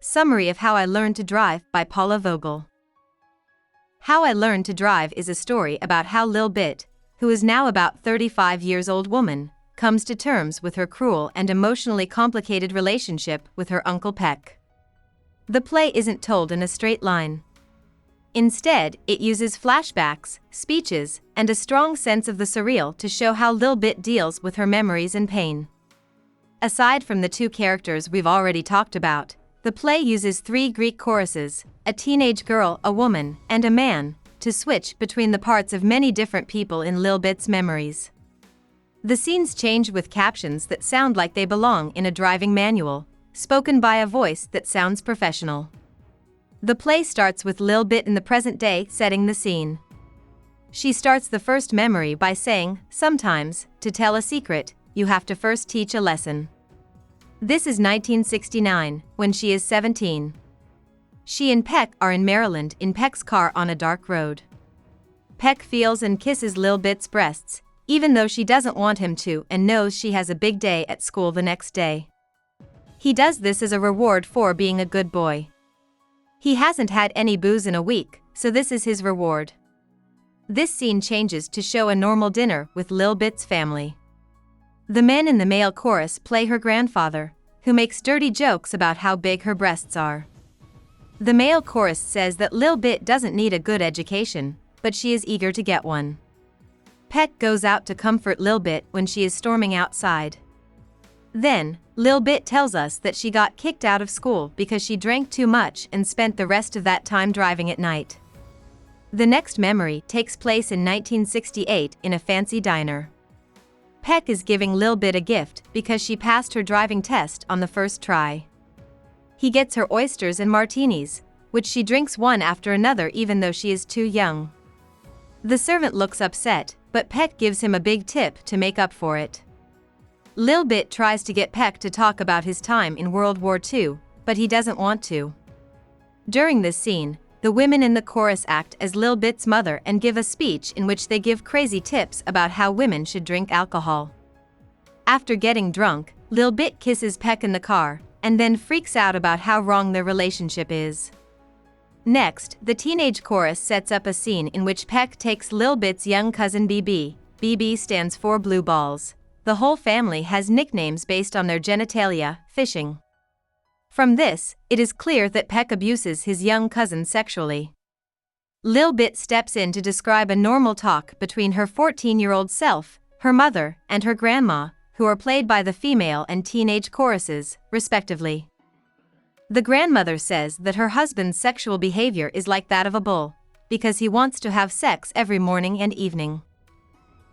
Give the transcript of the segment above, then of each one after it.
Summary of How I Learned to Drive by Paula Vogel. How I Learned to Drive is a story about how Lil Bit, who is now about 35 years old woman, comes to terms with her cruel and emotionally complicated relationship with her Uncle Peck. The play isn't told in a straight line. Instead, it uses flashbacks, speeches, and a strong sense of the surreal to show how Lil Bit deals with her memories and pain. Aside from the two characters we've already talked about, the play uses 3 Greek choruses, a teenage girl, a woman, and a man, to switch between the parts of many different people in Lil Bit's memories. The scenes change with captions that sound like they belong in a driving manual, spoken by a voice that sounds professional. The play starts with Lil Bit in the present day setting the scene. She starts the first memory by saying, "Sometimes, to tell a secret, you have to first teach a lesson." This is 1969, when she is 17. She and Peck are in Maryland in Peck's car on a dark road. Peck feels and kisses Lil Bit's breasts, even though she doesn't want him to and knows she has a big day at school the next day. He does this as a reward for being a good boy. He hasn't had any booze in a week, so this is his reward. This scene changes to show a normal dinner with Lil Bit's family. The men in the male chorus play her grandfather, who makes dirty jokes about how big her breasts are. The male chorus says that Lil Bit doesn't need a good education, but she is eager to get one. Peck goes out to comfort Lil Bit when she is storming outside. Then, Lil Bit tells us that she got kicked out of school because she drank too much and spent the rest of that time driving at night. The next memory takes place in 1968 in a fancy diner. Peck is giving Lil Bit a gift because she passed her driving test on the first try. He gets her oysters and martinis, which she drinks one after another even though she is too young. The servant looks upset, but Peck gives him a big tip to make up for it. Lil Bit tries to get Peck to talk about his time in World War II, but he doesn't want to. During this scene, the women in the chorus act as Lil Bit's mother and give a speech in which they give crazy tips about how women should drink alcohol. After getting drunk, Lil Bit kisses Peck in the car, and then freaks out about how wrong their relationship is. Next, the teenage chorus sets up a scene in which Peck takes Lil Bit's young cousin BB. BB stands for blue balls. The whole family has nicknames based on their genitalia, fishing. From this, it is clear that Peck abuses his young cousin sexually. Lil Bit steps in to describe a normal talk between her 14-year-old self, her mother, and her grandma, who are played by the female and teenage choruses, respectively. The grandmother says that her husband's sexual behavior is like that of a bull, because he wants to have sex every morning and evening.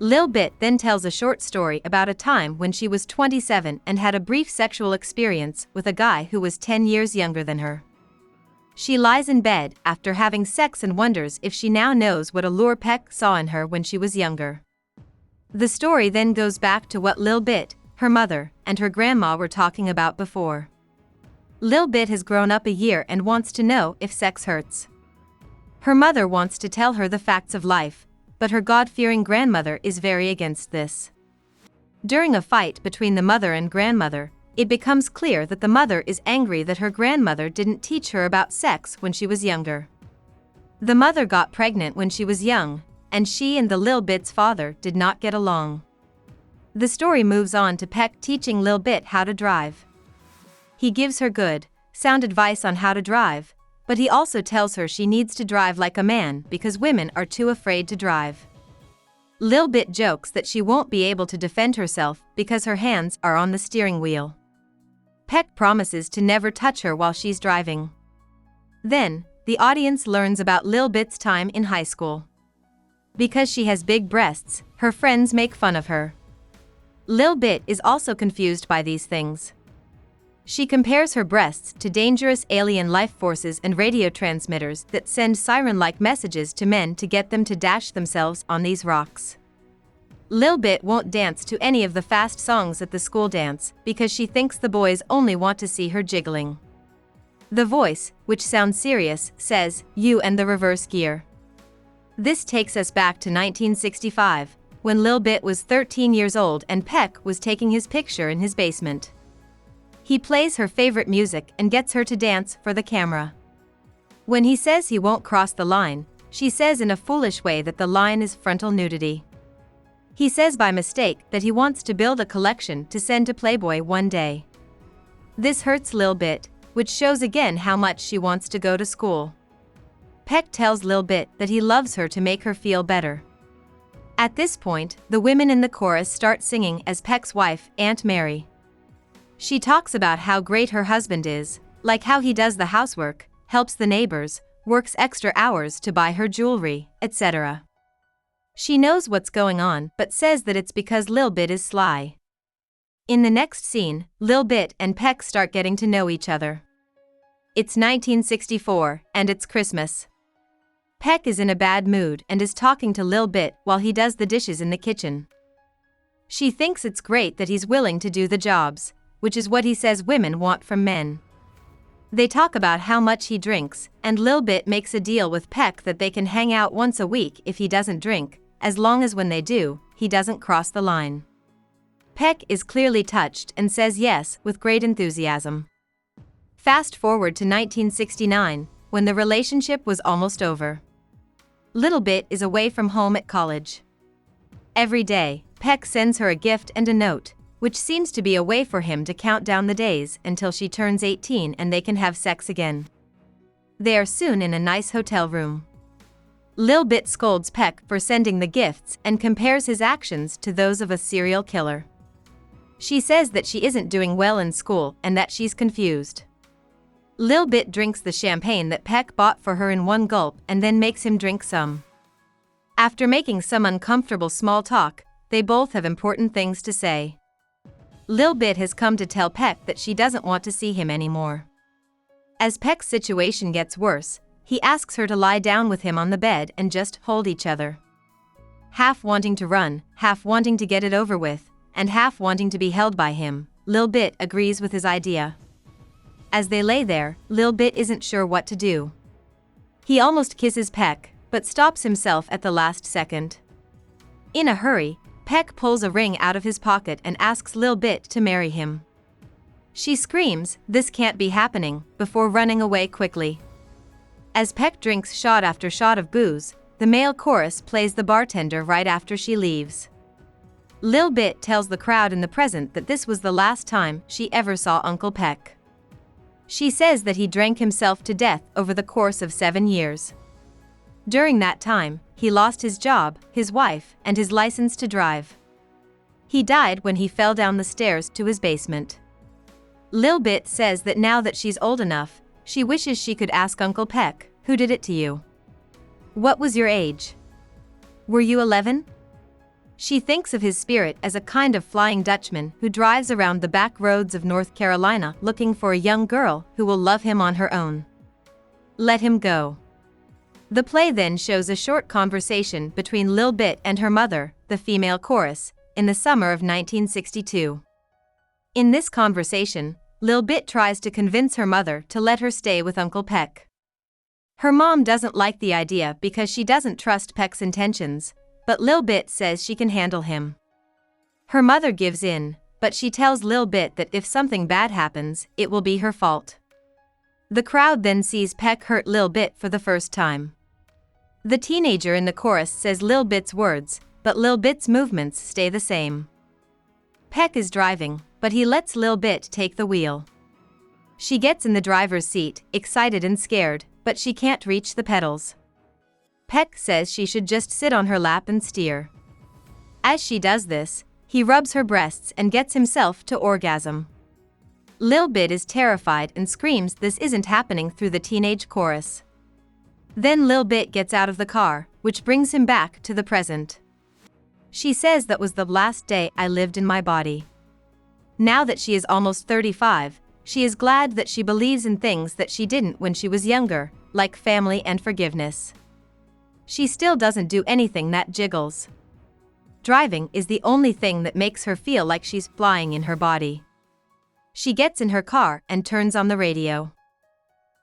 Lil Bit then tells a short story about a time when she was 27 and had a brief sexual experience with a guy who was 10 years younger than her. She lies in bed after having sex and wonders if she now knows what allure Peck saw in her when she was younger. The story then goes back to what Lil Bit, her mother, and her grandma were talking about before. Lil Bit has grown up a year and wants to know if sex hurts. Her mother wants to tell her the facts of life, but her God-fearing grandmother is very against this. During a fight between the mother and grandmother, it becomes clear that the mother is angry that her grandmother didn't teach her about sex when she was younger. The mother got pregnant when she was young, and she and the Lil Bit's father did not get along. The story moves on to Peck teaching Lil Bit how to drive. He gives her good, sound advice on how to drive, but he also tells her she needs to drive like a man because women are too afraid to drive. Lil Bit jokes that she won't be able to defend herself because her hands are on the steering wheel. Peck promises to never touch her while she's driving. Then, the audience learns about Lil Bit's time in high school. Because she has big breasts, her friends make fun of her. Lil Bit is also confused by these things. She compares her breasts to dangerous alien life forces and radio transmitters that send siren-like messages to men to get them to dash themselves on these rocks. Lil Bit won't dance to any of the fast songs at the school dance because she thinks the boys only want to see her jiggling. The voice, which sounds serious, says, "You and the reverse gear." This takes us back to 1965, when Lil Bit was 13 years old and Peck was taking his picture in his basement. He plays her favorite music and gets her to dance for the camera. When he says he won't cross the line, she says in a foolish way that the line is frontal nudity. He says by mistake that he wants to build a collection to send to Playboy one day. This hurts Lil Bit, which shows again how much she wants to go to school. Peck tells Lil Bit that he loves her to make her feel better. At this point, the women in the chorus start singing as Peck's wife, Aunt Mary. She talks about how great her husband is, like how he does the housework, helps the neighbors, works extra hours to buy her jewelry, etc. She knows what's going on but says that it's because Lil Bit is sly. In the next scene, Lil Bit and Peck start getting to know each other. It's 1964, and it's Christmas. Peck is in a bad mood and is talking to Lil Bit while he does the dishes in the kitchen. She thinks it's great that he's willing to do the jobs, which is what he says women want from men. They talk about how much he drinks, and Lil Bit makes a deal with Peck that they can hang out once a week if he doesn't drink, as long as when they do, he doesn't cross the line. Peck is clearly touched and says yes with great enthusiasm. Fast forward to 1969, when the relationship was almost over. Lil Bit is away from home at college. Every day, Peck sends her a gift and a note, which seems to be a way for him to count down the days until she turns 18 and they can have sex again. They are soon in a nice hotel room. Lil Bit scolds Peck for sending the gifts and compares his actions to those of a serial killer. She says that she isn't doing well in school and that she's confused. Lil Bit drinks the champagne that Peck bought for her in one gulp and then makes him drink some. After making some uncomfortable small talk, they both have important things to say. Lil Bit has come to tell Peck that she doesn't want to see him anymore. As Peck's situation gets worse, he asks her to lie down with him on the bed and just hold each other. Half wanting to run, half wanting to get it over with, and half wanting to be held by him, Lil Bit agrees with his idea. As they lay there, Lil Bit isn't sure what to do. He almost kisses Peck, but stops himself at the last second. In a hurry, Peck pulls a ring out of his pocket and asks Lil Bit to marry him. She screams, "This can't be happening," before running away quickly. As Peck drinks shot after shot of booze, the male chorus plays the bartender right after she leaves. Lil Bit tells the crowd in the present that this was the last time she ever saw Uncle Peck. She says that he drank himself to death over the course of 7 years. During that time, he lost his job, his wife, and his license to drive. He died when he fell down the stairs to his basement. Lil Bit says that now that she's old enough, she wishes she could ask Uncle Peck, "Who did it to you? What was your age? Were you 11? She thinks of his spirit as a kind of Flying Dutchman who drives around the back roads of North Carolina looking for a young girl who will love him on her own. Let him go. The play then shows a short conversation between Lil Bit and her mother, the female chorus, in the summer of 1962. In this conversation, Lil Bit tries to convince her mother to let her stay with Uncle Peck. Her mom doesn't like the idea because she doesn't trust Peck's intentions, but Lil Bit says she can handle him. Her mother gives in, but she tells Lil Bit that if something bad happens, it will be her fault. The crowd then sees Peck hurt Lil Bit for the first time. The teenager in the chorus says Lil Bit's words, but Lil Bit's movements stay the same. Peck is driving, but he lets Lil Bit take the wheel. She gets in the driver's seat, excited and scared, but she can't reach the pedals. Peck says she should just sit on her lap and steer. As she does this, he rubs her breasts and gets himself to orgasm. Lil Bit is terrified and screams this isn't happening through the teenage chorus. Then Lil Bit gets out of the car, which brings him back to the present. She says that was the last day I lived in my body. Now that she is almost 35, she is glad that she believes in things that she didn't when she was younger, like family and forgiveness. She still doesn't do anything that jiggles. Driving is the only thing that makes her feel like she's flying in her body. She gets in her car and turns on the radio.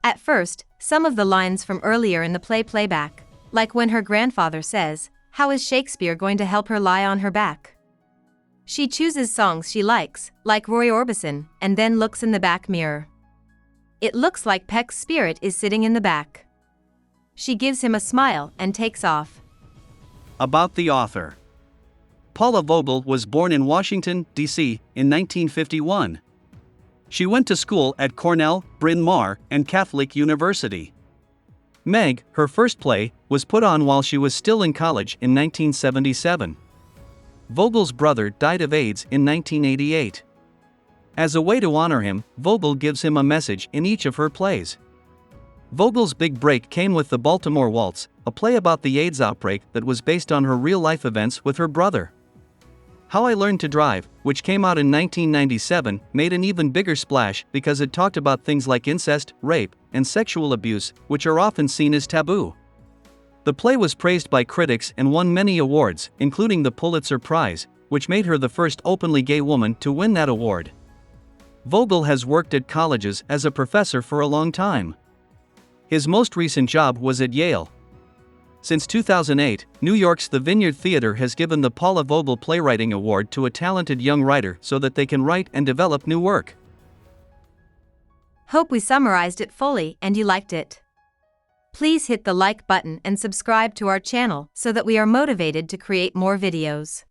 At first, some of the lines from earlier in the play playback, like when her grandfather says, "How is Shakespeare going to help her lie on her back?" She chooses songs she likes, like Roy Orbison, and then looks in the back mirror. It looks like Peck's spirit is sitting in the back. She gives him a smile and takes off. About the author. Paula Vogel was born in Washington, D.C., in 1951. She went to school at Cornell, Bryn Mawr, and Catholic University. Meg, her first play, was put on while she was still in college in 1977. Vogel's brother died of AIDS in 1988. As a way to honor him, Vogel gives him a message in each of her plays. Vogel's big break came with The Baltimore Waltz, a play about the AIDS outbreak that was based on her real-life events with her brother. How I Learned to Drive, which came out in 1997, made an even bigger splash because it talked about things like incest, rape, and sexual abuse, which are often seen as taboo. The play was praised by critics and won many awards, including the Pulitzer Prize, which made her the first openly gay woman to win that award. Vogel has worked at colleges as a professor for a long time. His most recent job was at Yale. Since 2008, New York's The Vineyard Theater has given the Paula Vogel Playwriting Award to a talented young writer so that they can write and develop new work. Hope we summarized it fully and you liked it. Please hit the like button and subscribe to our channel so that we are motivated to create more videos.